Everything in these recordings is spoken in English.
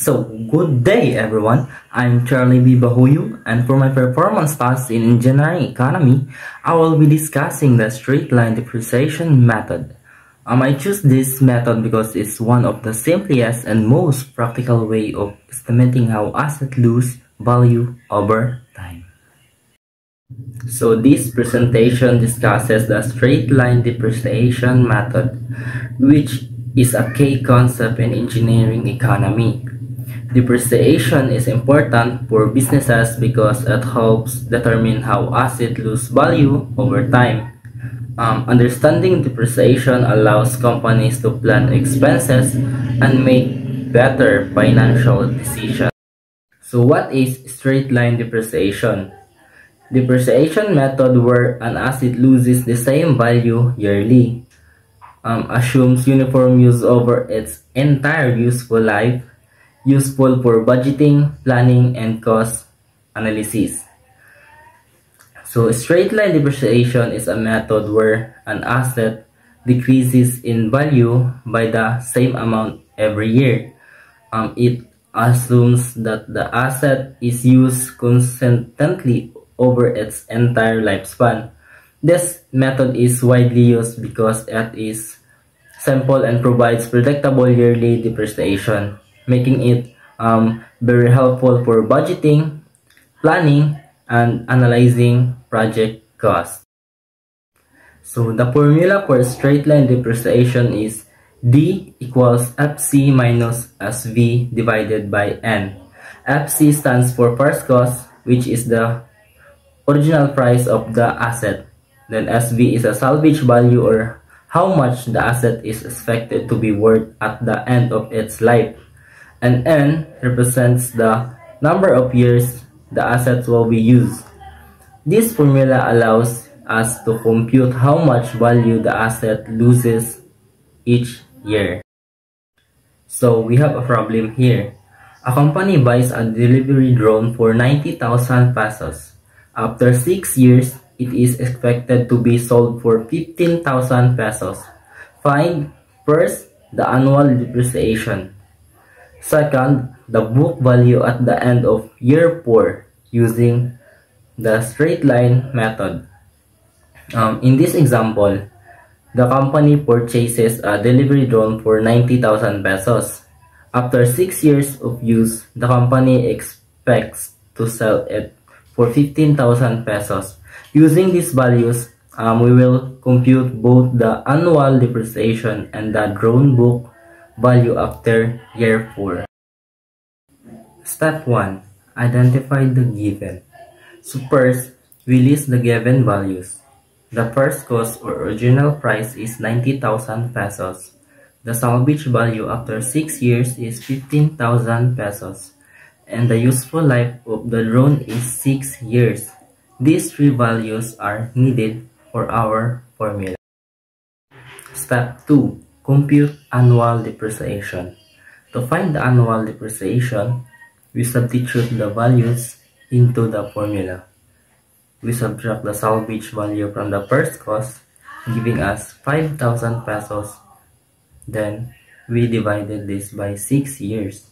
So, good day everyone, I'm Charlie B. Bahuyo, and for my performance task in Engineering Economy, I will be discussing the straight line depreciation method. I choose this method because it's one of the simplest and most practical way of estimating how assets lose value over time. So this presentation discusses the straight line depreciation method, which is a key concept in engineering economy. Depreciation is important for businesses because it helps determine how assets lose value over time. Understanding depreciation allows companies to plan expenses and make better financial decisions. So what is straight line depreciation? Depreciation method where an asset loses the same value yearly. Assumes uniform use over its entire useful life, useful for budgeting, planning, and cost analysis. So straight line depreciation is a method where an asset decreases in value by the same amount every year. It assumes that the asset is used consistently over its entire lifespan. This method is widely used because it is simple and provides predictable yearly depreciation, making it very helpful for budgeting, planning, and analyzing project costs. So the formula for straight line depreciation is D equals FC minus SV divided by N. FC stands for first cost, which is the original price of the asset. Then SV is a salvage value, or how much the asset is expected to be worth at the end of its life. And N represents the number of years the assets will be used. This formula allows us to compute how much value the asset loses each year. So we have a problem here. A company buys a delivery drone for 90,000 pesos. After 6 years, it is expected to be sold for 15,000 pesos. Find first the annual depreciation. Second, the book value at the end of year 4 using the straight line method. In this example, the company purchases a delivery drone for 90,000 pesos. After 6 years of use, the company expects to sell it for 15,000 pesos. Using these values, we will compute both the annual depreciation and the drone book value after year 4. Step 1. Identify the given. So first, we list the given values. The first cost or original price is 90,000 pesos. The salvage value after 6 years is 15,000 pesos. And the useful life of the drone is 6 years. These three values are needed for our formula. Step 2. Compute annual depreciation. To find the annual depreciation, we substitute the values into the formula. We subtract the salvage value from the first cost, giving us 5,000 pesos. Then, we divided this by 6 years.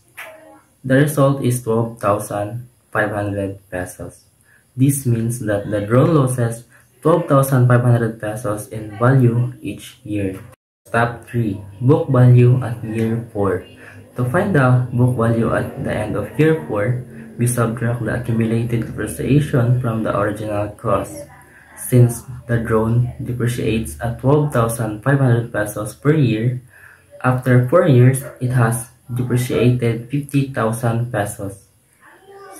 The result is 12,500 pesos. This means that the drone loses 12,500 pesos in value each year. Step 3. Book value at year 4. To find the book value at the end of year 4, we subtract the accumulated depreciation from the original cost. Since the drone depreciates at 12,500 pesos per year, after 4 years, it has depreciated 50,000 pesos.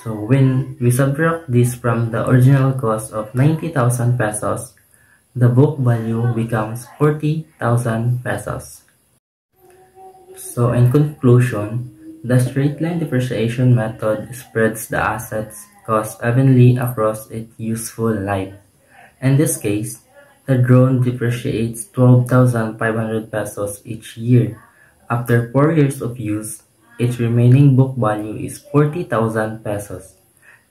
So when we subtract this from the original cost of 90,000 pesos, the book value becomes 40,000 pesos. So in conclusion, the straight line depreciation method spreads the asset's cost evenly across its useful life. In this case, the drone depreciates 12,500 pesos each year. After 4 years of use, its remaining book value is 40,000 pesos.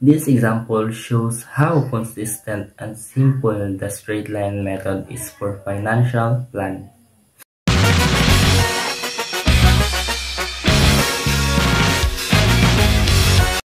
This example shows how consistent and simple the straight line method is for financial planning.